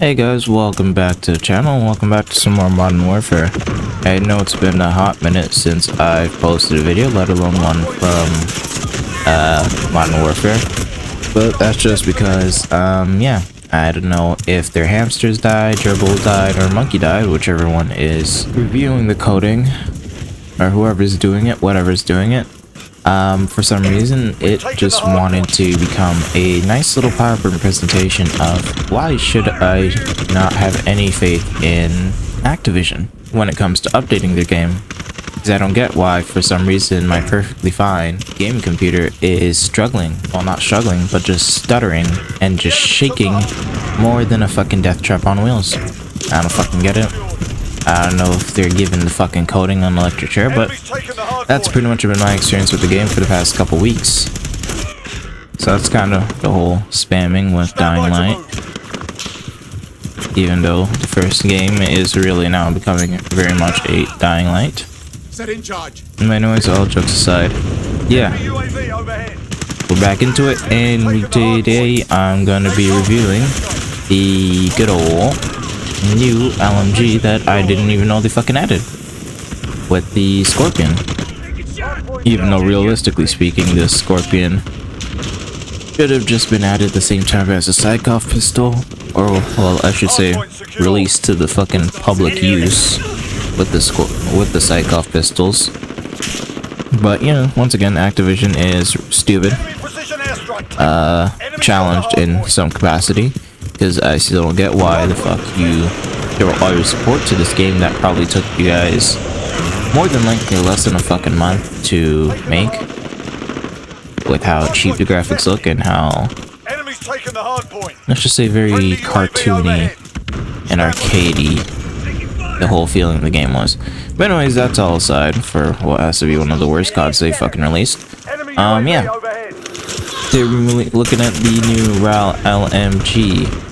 Hey guys, welcome back to the channel. Welcome back to some more Modern Warfare. I know it's been a hot minute since I've posted a video, let alone one from Modern Warfare. But that's just because, yeah, I don't know if their hamsters died, gerbil died, or monkey died, whichever one is reviewing the coding, or whoever's doing it, whatever's doing it. For some reason, it just wanted to become a nice little PowerPoint presentation of why should I not have any faith in Activision when it comes to updating their game. Because I don't get why, for some reason, my perfectly fine gaming computer is struggling. Well, not struggling, but just stuttering and just shaking more than a fucking death trap on wheels. I don't fucking get it. I don't know if they're giving the fucking coding on the electric chair, but that's pretty much been my experience with the game for the past couple weeks. So that's kind of the whole spamming with Dying Light. Even though the first game is really now becoming very much a Dying Light. Anyways, all jokes aside, yeah, we're back into it, and today I'm gonna be reviewing the good old new LMG that I didn't even know they fucking added with the Scorpion. Even though realistically speaking, this Scorpion should have just been added the same time as a Psychoff pistol, or well, I should say released to the fucking public use with the Psychoff pistols. But you know, once again, Activision is stupid, challenged in some capacity. Because I still don't get why the fuck you throw all your support to this game that probably took you guys more than likely less than a fucking month to make, with how cheap the graphics look and how, let's just say, very cartoony and arcadey the whole feeling of the game was. But anyways, that's all aside for what has to be one of the worst CODs they fucking released. Yeah, they're looking at the new Raal LMG.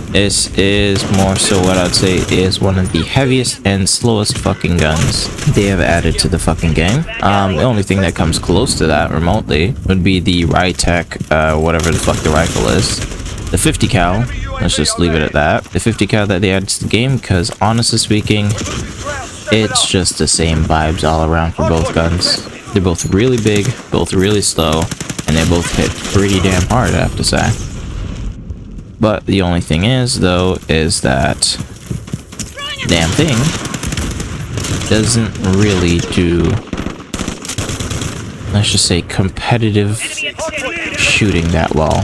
This is more so what I'd say is one of the heaviest and slowest fucking guns they have added to the fucking game. The only thing that comes close to that remotely would be the Rytec, whatever the fuck the rifle is. The 50 cal, let's just leave it at that. The 50 cal that they added to the game, because honestly speaking, it's just the same vibes all around for both guns. They're both really big, both really slow, and they both hit pretty damn hard, I have to say. But the only thing is, though, is that damn thing doesn't really do, let's just say, competitive shooting that well.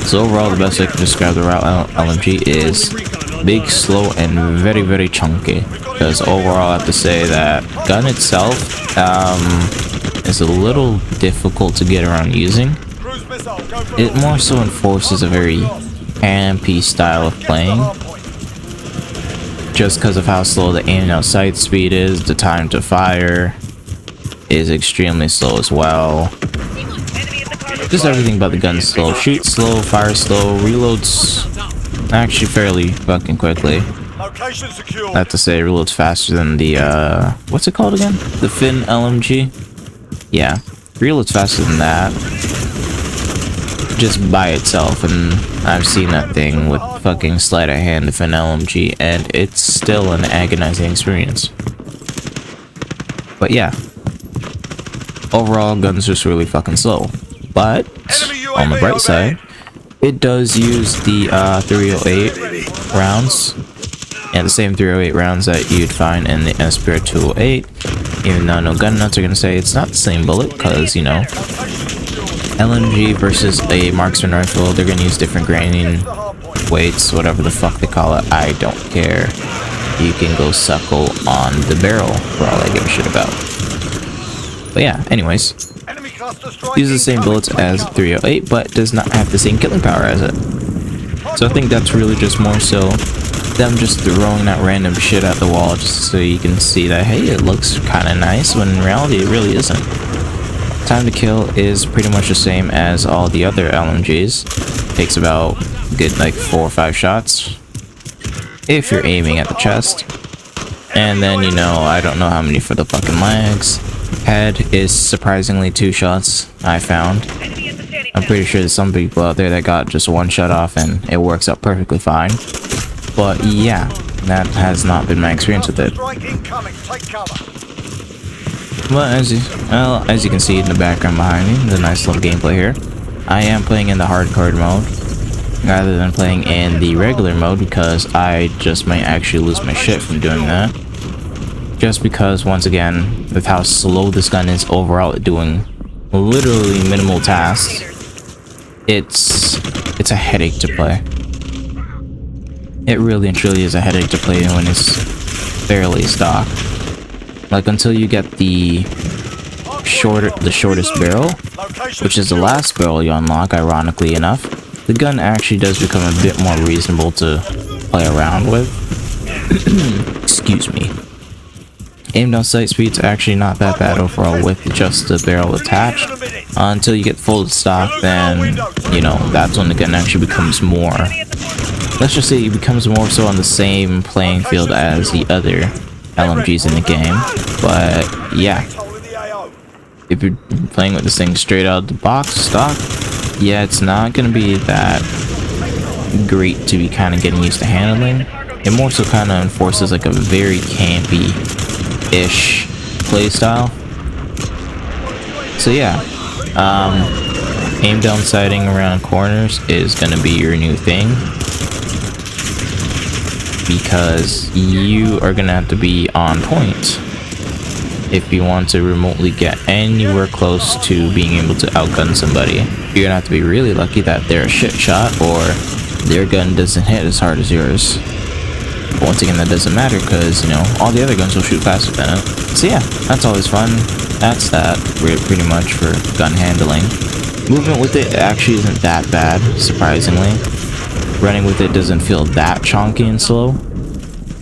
So overall, the best I can describe the Raal LMG is big, slow, and very, very chunky. Because overall, I have to say that gun itself is a little difficult to get around using. It more so enforces a very campy style of playing, just because of how slow the aim and out sight speed is. The time to fire is extremely slow as well. Just everything about the gun is slow. Shoot slow, fire slow, reloads actually fairly fucking quickly. I have to say, it reloads faster than the what's it called again? The Fin LMG? Yeah, reloads faster than that, just by itself, and I've seen that thing with fucking sleight of hand, the Fin LMG, and it's still an agonizing experience. But yeah, overall, guns just really fucking slow. But on the bright side, it does use the 308 rounds. Yeah, the same 308 rounds that you'd find in the SPR 208, even though no gun nuts are gonna say it's not the same bullet, because, you know, LMG versus a marksman rifle, they're gonna use different graining weights, whatever the fuck they call it. I don't care. You can go suckle on the barrel for all I give a shit about. But yeah, anyways, uses the same bullets as 308, but does not have the same killing power as it. So I think that's really just more so them just throwing that random shit at the wall just so you can see that, hey, it looks kind of nice, when in reality it really isn't. Time to kill is pretty much the same as all the other LMGs. Takes about good like 4 or 5 shots if you're aiming at the chest, and then, you know, I don't know how many for the fucking legs. Head is surprisingly 2 shots, I found. I'm pretty sure there's some people out there that got just one shot off and it works out perfectly fine. But yeah, that has not been my experience with it. But as you can see in the background behind me, the nice little gameplay here. I am playing in the hardcore mode rather than playing in the regular mode because I just might actually lose my shit from doing that. Just because, once again, with how slow this gun is overall at doing literally minimal tasks, it's a headache to play. It really and truly is a headache to play when it's barely stock. Like, until you get the shortest barrel, which is the last barrel you unlock, ironically enough, the gun actually does become a bit more reasonable to play around with. Excuse me. Aim down sight speed's actually not that bad overall with just the barrel attached. Until you get full stock, then, you know, that's when the gun actually becomes more... Let's just say it becomes more so on the same playing field as the other LMGs in the game. But, yeah. If you're playing with this thing straight out of the box, stock, yeah, it's not going to be that great to be kind of getting used to handling. It more so kind of enforces like a very campy-ish playstyle. So yeah, aim down sighting around corners is going to be your new thing. Because you are going to have to be on point if you want to remotely get anywhere close to being able to outgun somebody. You're gonna have to be really lucky that they're a shit shot or their gun doesn't hit as hard as yours. But once again, that doesn't matter because, you know, all the other guns will shoot faster than it. So yeah, that's always fun. That's that pretty much for gun handling. Movement with it actually isn't that bad, surprisingly. Running with it doesn't feel that chonky and slow,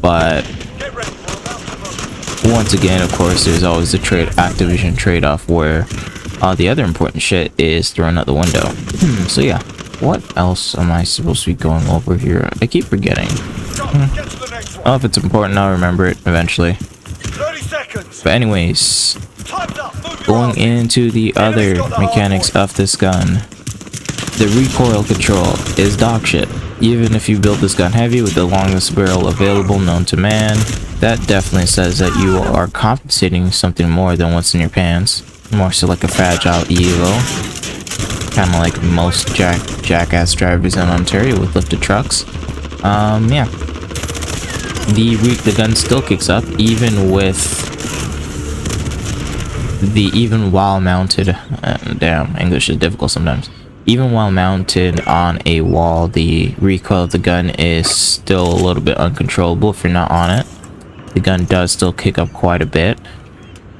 but once again, of course, there's always the Activision trade-off where the other important shit is thrown out the window. So yeah, what else am I supposed to be going over here? I keep forgetting. Oh, if it's important, I'll remember it eventually. But anyways, going into the other mechanics of this gun, the recoil control is dog shit. Even if you build this gun heavy with the longest barrel available known to man, that definitely says that you are compensating something more than what's in your pants. More so like a fragile Evo. Kind of like most jackass drivers in Ontario with lifted trucks. Yeah. The gun still kicks up even while mounted. Damn, English is difficult sometimes. Even while mounted on a wall, the recoil of the gun is still a little bit uncontrollable if you're not on it. The gun does still kick up quite a bit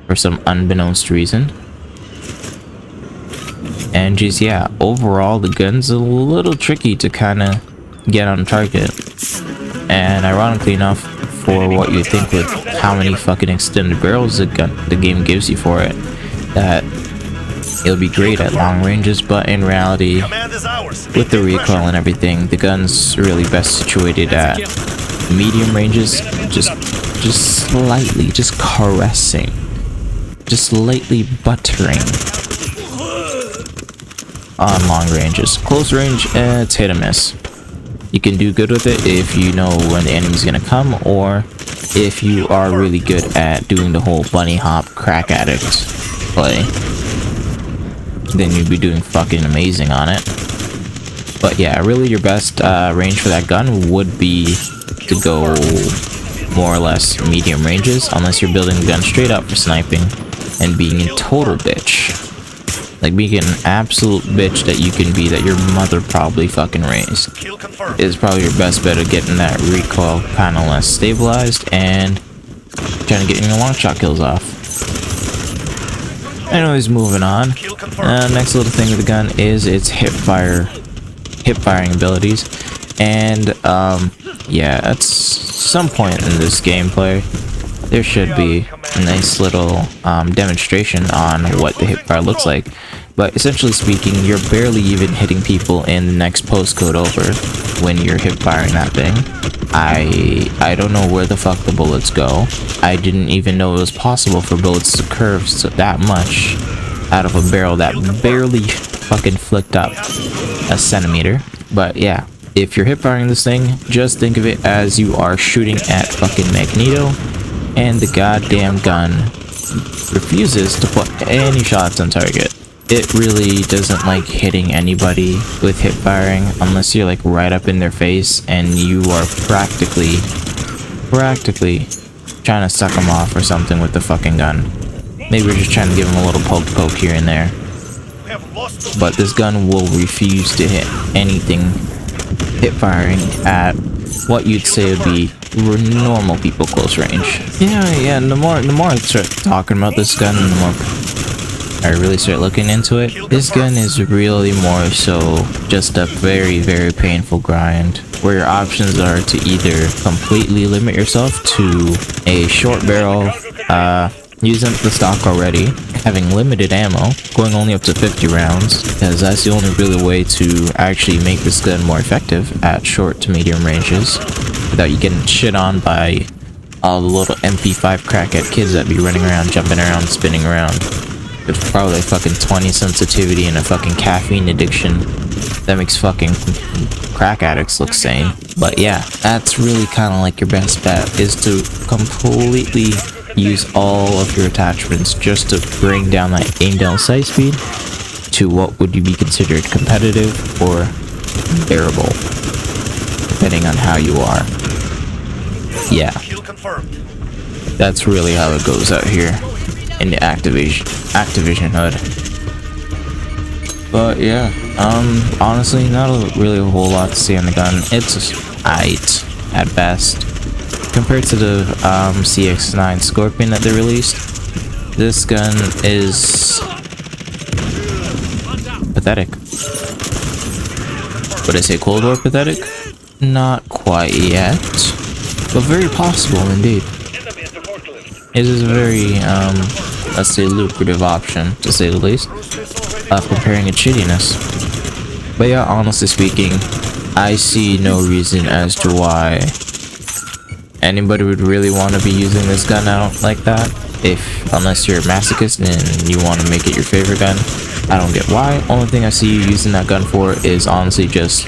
for some unbeknownst reason. And just, yeah, overall the gun's a little tricky to kind of get on target. And ironically enough, for what you think with how many fucking extended barrels the game gives you for it, that it'll be great at long ranges, but in reality, with the recoil and everything, the gun's really best situated at medium ranges, just slightly, just caressing, just lightly buttering on long ranges. Close range, it's hit or miss. You can do good with it if you know when the enemy's gonna come, or if you are really good at doing the whole bunny hop crack addict play, then you'd be doing fucking amazing on it. But yeah, really your best range for that gun would be to go more or less medium ranges, unless you're building the gun straight up for sniping and being a total bitch. Like being an absolute bitch that you can be, that your mother probably fucking raised, is probably your best bet of getting that recoil kind of less stabilized and trying to get your long shot kills off. Anyways, moving on. Next little thing with the gun is its hip firing abilities. And yeah, at some point in this gameplay, there should be a nice little demonstration on what the hip fire looks like. But essentially speaking, you're barely even hitting people in the next postcode over when you're hip firing that thing. I don't know where the fuck the bullets go. I didn't even know it was possible for bullets to curve so that much out of a barrel that barely fucking flicked up a centimeter. But yeah, if you're hip firing this thing, just think of it as you are shooting at fucking Magneto, and the goddamn gun refuses to put any shots on target. It really doesn't like hitting anybody with hip firing unless you're like right up in their face and you are practically trying to suck them off or something with the fucking gun. Maybe we're just trying to give them a little poke here and there. But this gun will refuse to hit anything hip firing at what you'd say would be normal people close range. Yeah, and the more I start talking about this gun, and the more I really start looking into it, this gun is really more so just a very, very painful grind, where your options are to either completely limit yourself to a short barrel, using the stock already, having limited ammo, going only up to 50 rounds, because that's the only really way to actually make this gun more effective at short to medium ranges, without you getting shit on by all the little MP5 crackhead kids that be running around, jumping around, spinning around. With probably fucking 20 sensitivity and a fucking caffeine addiction that makes fucking crack addicts look sane. But yeah, that's really kind of like your best bet, is to completely use all of your attachments just to bring down that aim down sight speed to what would you be considered competitive or bearable, depending on how you are. Yeah, that's really how it goes out here in the Activision hood. But yeah, honestly, not really a whole lot to see on the gun. It's aight at best compared to the CX-9 Scorpion that they released. This gun is pathetic. Would I say Cold War pathetic? Not quite yet, but very possible indeed. It is a very, let's say, lucrative option, to say the least, of comparing its shittiness. But yeah, honestly speaking, I see no reason as to why anybody would really want to be using this gun out like that, unless you're a masochist and you want to make it your favorite gun. I don't get why. Only thing I see you using that gun for is honestly just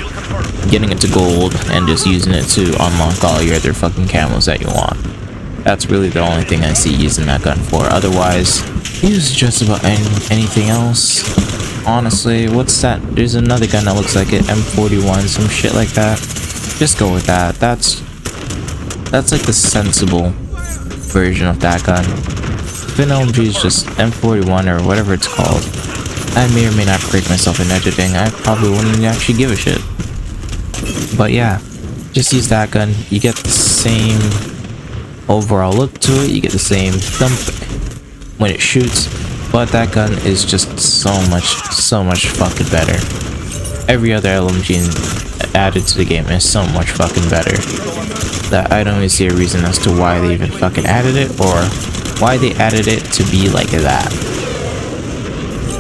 getting it to gold and just using it to unlock all your other fucking camos that you want. That's really the only thing I see using that gun for. Otherwise, use just about anything else. Honestly, what's that? There's another gun that looks like it, M41, some shit like that. Just go with that. That's like the sensible version of that gun. Raal LMG is just M41 or whatever it's called. I may or may not break myself in editing. I probably wouldn't actually give a shit. But yeah, just use that gun. You get the same overall look to it. You get the same thump when it shoots. But that gun is just so much fucking better. Every other LMG added to the game is so much fucking better that I don't even see a reason as to why they even fucking added it, or why they added it to be like that.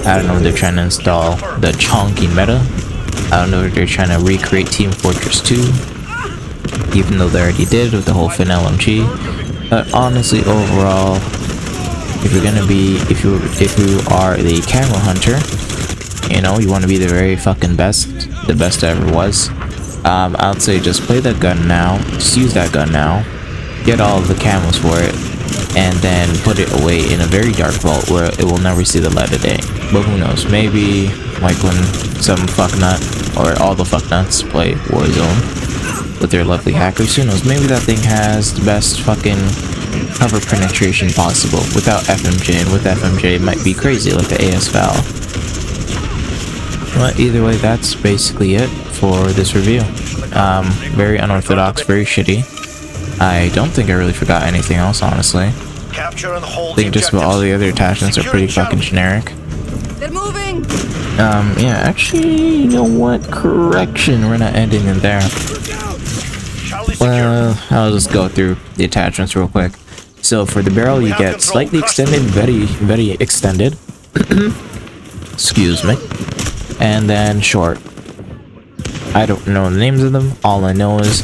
I don't know if they're trying to install the chonky meta. I don't know if they're trying to recreate Team Fortress 2, even though they already did with the whole Raal LMG. But honestly, overall, if you are the camo hunter, you know, you want to be the very fucking best, the best that ever was, I'd say just play that gun now, just use that gun now, get all of the camos for it, and then put it away in a very dark vault where it will never see the light of day. But who knows, maybe like when some fucknut, or all the fucknuts, play Warzone with their lovely hackers, who knows, maybe that thing has the best fucking cover penetration possible without FMJ, and with FMJ it might be crazy like the AS Val. But either way, that's basically it for this review. Very unorthodox, very shitty. I don't think I really forgot anything else, honestly. I think just about all the other attachments are pretty fucking generic. They're moving! Yeah, actually, you know what? Correction, we're not ending it there. Well, I'll just go through the attachments real quick. So for the barrel, you get slightly extended, very extended. Excuse me. And then short. I don't know the names of them. All I know is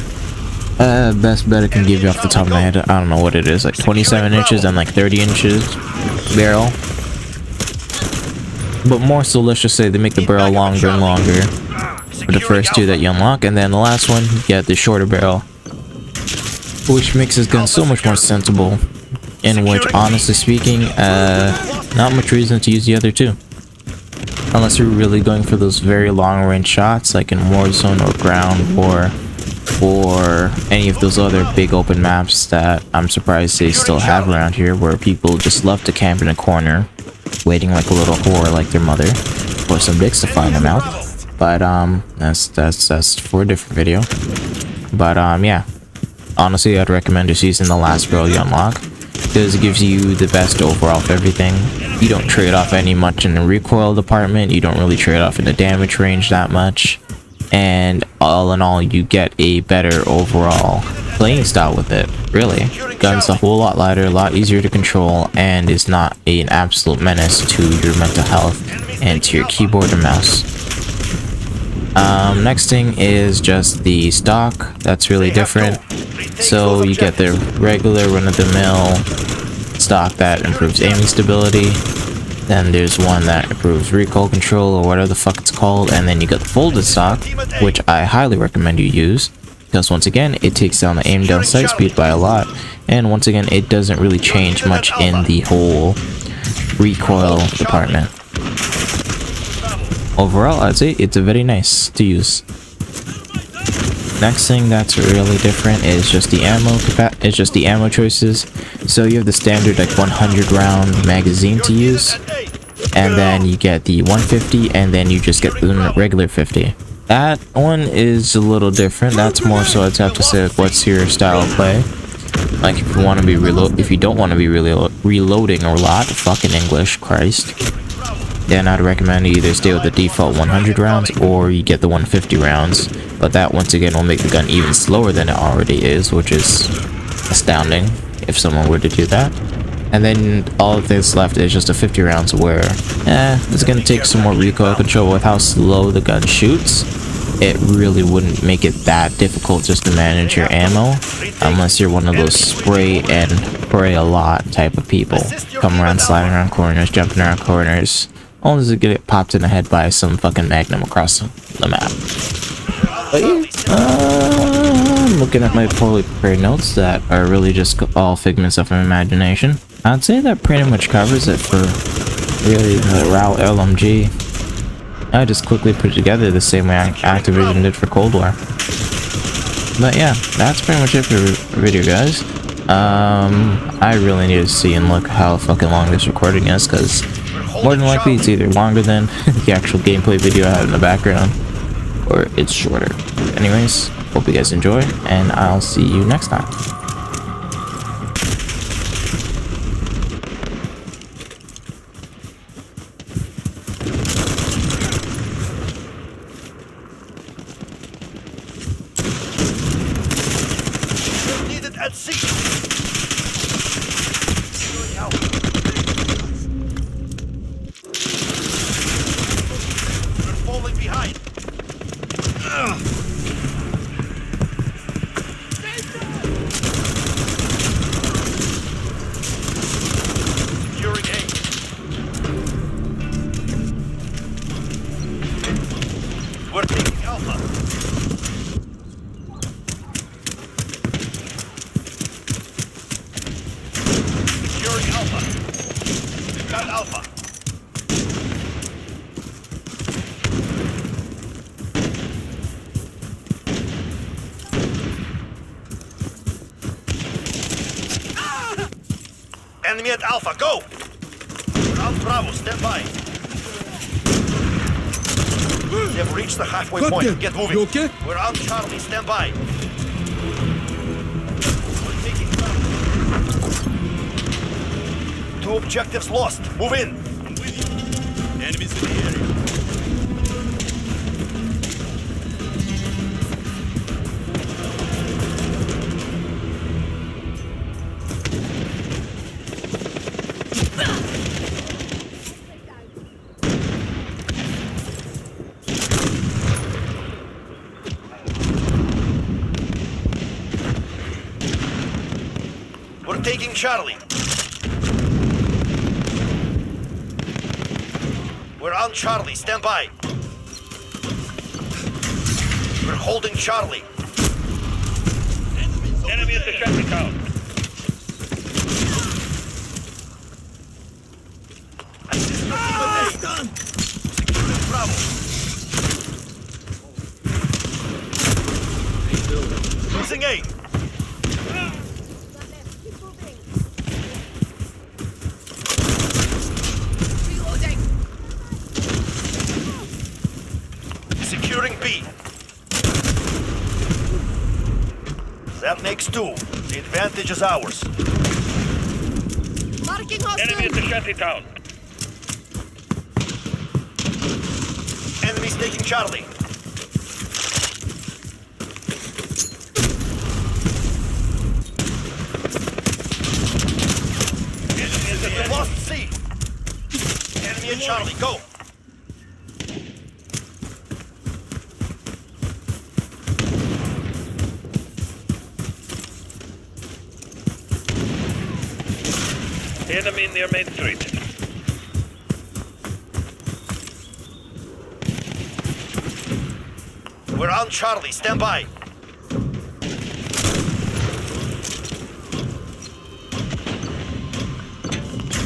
best bet I can give you off the top of my head. I don't know what it is, like 27 inches and like 30 inches barrel. But more so, let's just say they make the barrel longer and longer for the first two that you unlock, and then the last one, you get the shorter barrel, which makes this gun so much more sensible, in which, honestly speaking, not much reason to use the other two. Unless you're really going for those very long range shots, like in Warzone or Ground War, or any of those other big open maps that I'm surprised they still have around here, where people just love to camp in a corner, waiting like a little whore like their mother, for some dicks to find them out. But that's for a different video. But yeah, honestly, I'd recommend just using the last barrel you unlock, because it gives you the best overall of everything. You don't trade off any much in the recoil department, you don't really trade off in the damage range that much, and all in all, you get a better overall playing style with it. Really, gun's a whole lot lighter, a lot easier to control, and is not an absolute menace to your mental health and to your keyboard and mouse. Next thing is just the stock. That's really different. So you get the regular run-of-the-mill stock that improves aiming stability. Then there's one that improves recoil control, or whatever the fuck it's called. And then you got the folded stock, which I highly recommend you use, because once again, it takes down the aim down sight speed by a lot. And once again, it doesn't really change much in the whole recoil department. Overall, I'd say it's very nice to use. Next thing that's really different is just the ammo choices. So you have the standard like 100 round magazine to use, and then you get the 150, and then you just get the regular 50. That one is a little different. That's more so I'd have to say, what's your style of play? Like if you want to be if you don't want to be really reloading a lot, fucking English, Christ, then I'd recommend you either stay with the default 100 rounds, or you get the 150 rounds. But that once again will make the gun even slower than it already is, which is astounding if someone were to do that. And then all of this left is just a 50 rounds, where it's gonna take some more recoil control with how slow the gun shoots. It really wouldn't make it that difficult just to manage your ammo, unless you're one of those spray and pray a lot type of people. Come around sliding around corners, jumping around corners, only to get popped in the head by some fucking magnum across the map. But yeah, I'm looking at my poorly prepared notes that are really just all figments of my imagination. I'd say that pretty much covers it for really the Raal LMG. I just quickly put it together the same way Activision did for Cold War. But yeah, that's pretty much it for the video, guys. I really need to see and look how fucking long this recording is, because more than likely it's either longer than the actual gameplay video I have in the background, or it's shorter. Anyways, hope you guys enjoy, and I'll see you next time. At sea. We're falling behind. Securing A. We're taking Alpha. Alpha. Enemy at Alpha, go! Round Bravo, stand by. We have reached the halfway point. Them. Get moving. You okay? We're on Charlie, stand by. We're taking two objectives lost. Move in. Enemies in the area. We're taking Charlie. We're on Charlie. Stand by. We're holding Charlie. Enemy at the shanty town. Securing Bravo. Losing A. Securing B. That makes 2. The advantage is ours. Marking Enemy at the shanty town. Enemies taking Charlie. We lost C. Enemy at Charlie. Go. Enemy near Main Street. We're on Charlie. Stand by.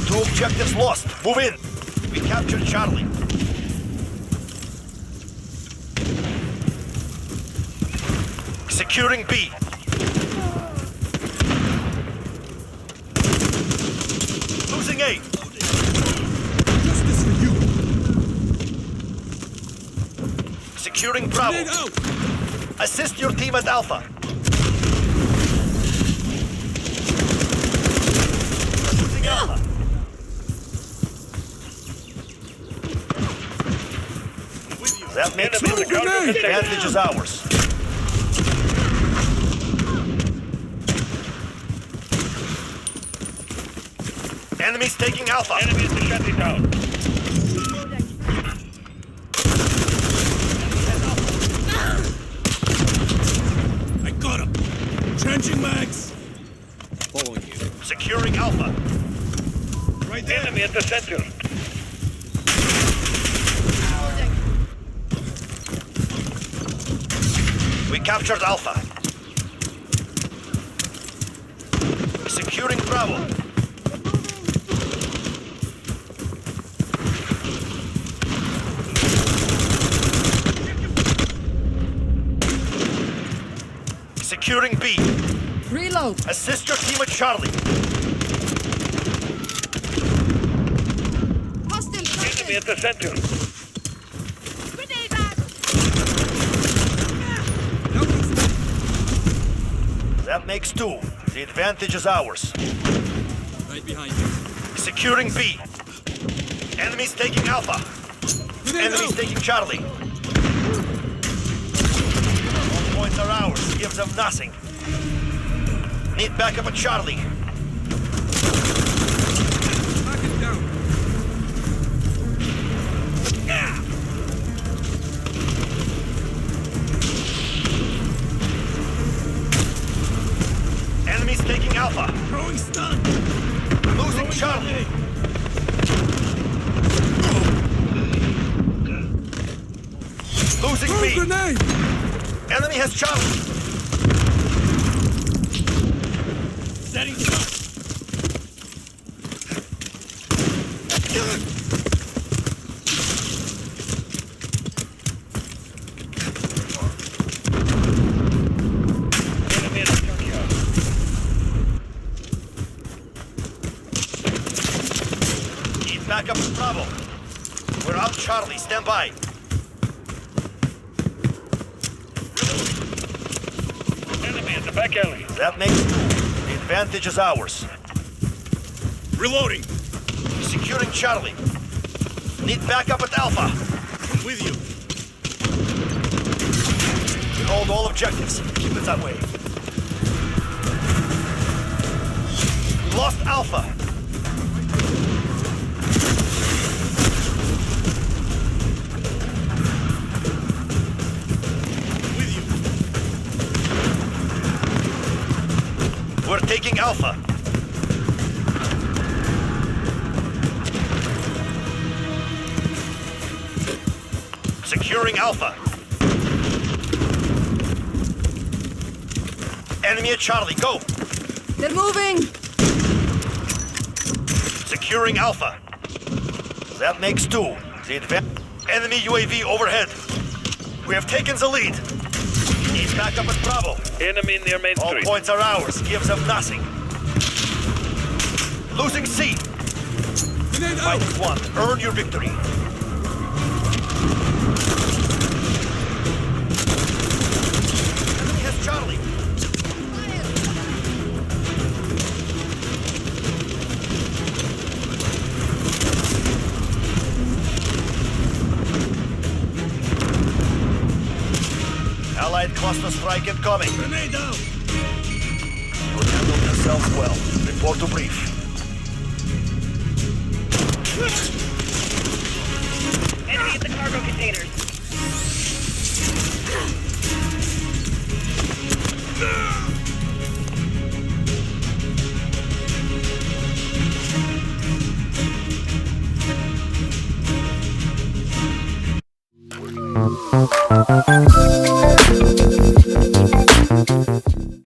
Two objectives lost. Move in. We captured Charlie. Securing B. Losing A. Justice for you. Securing Bravo. Grenade out. Assist your team at Alpha. Losing Alpha. That makes Enemy at the counter the container. advantage is ours. Enemies taking Alpha. Enemy at the shanty town. I got him. Changing mags. Following you. Securing Alpha. Right there. Enemy at the center. We captured Alpha. Securing Bravo. Securing B. Reload. Assist your team at Charlie. Hostile. Enemy at the center. Grenade back. That makes 2. The advantage is ours. Right behind you. Securing B. Enemies taking Alpha. Grenade Enemies out. taking Charlie. All points are ours. Gives them nothing. Need backup at Charlie. Knock it down. Enemies taking Alpha. Throwing stun. Losing Charlie. Losing Throw B. grenade. Enemy has Charlie. Setting shot. Enemy at the junkyard. Need backup at Bravo. We're on Charlie. Stand by. Enemy at the back alley. That makes 2. The advantage is ours. Reloading. Securing Charlie. Need backup at Alpha. I'm with you. We hold all objectives. Keep it that way. We lost Alpha. With you. We're taking Alpha. Securing Alpha. Enemy at Charlie, go! They're moving. Securing Alpha. That makes 2. Enemy UAV overhead. We have taken the lead. Need backup at Bravo. Enemy near Main All Street. points are ours. Gives them nothing. Losing C. Grenade out! -1. Earn your victory. Enemy has Charlie. Allied cluster strike incoming. Grenade out! You handled yourselves well. Report to brief. Enemy at the cargo containers.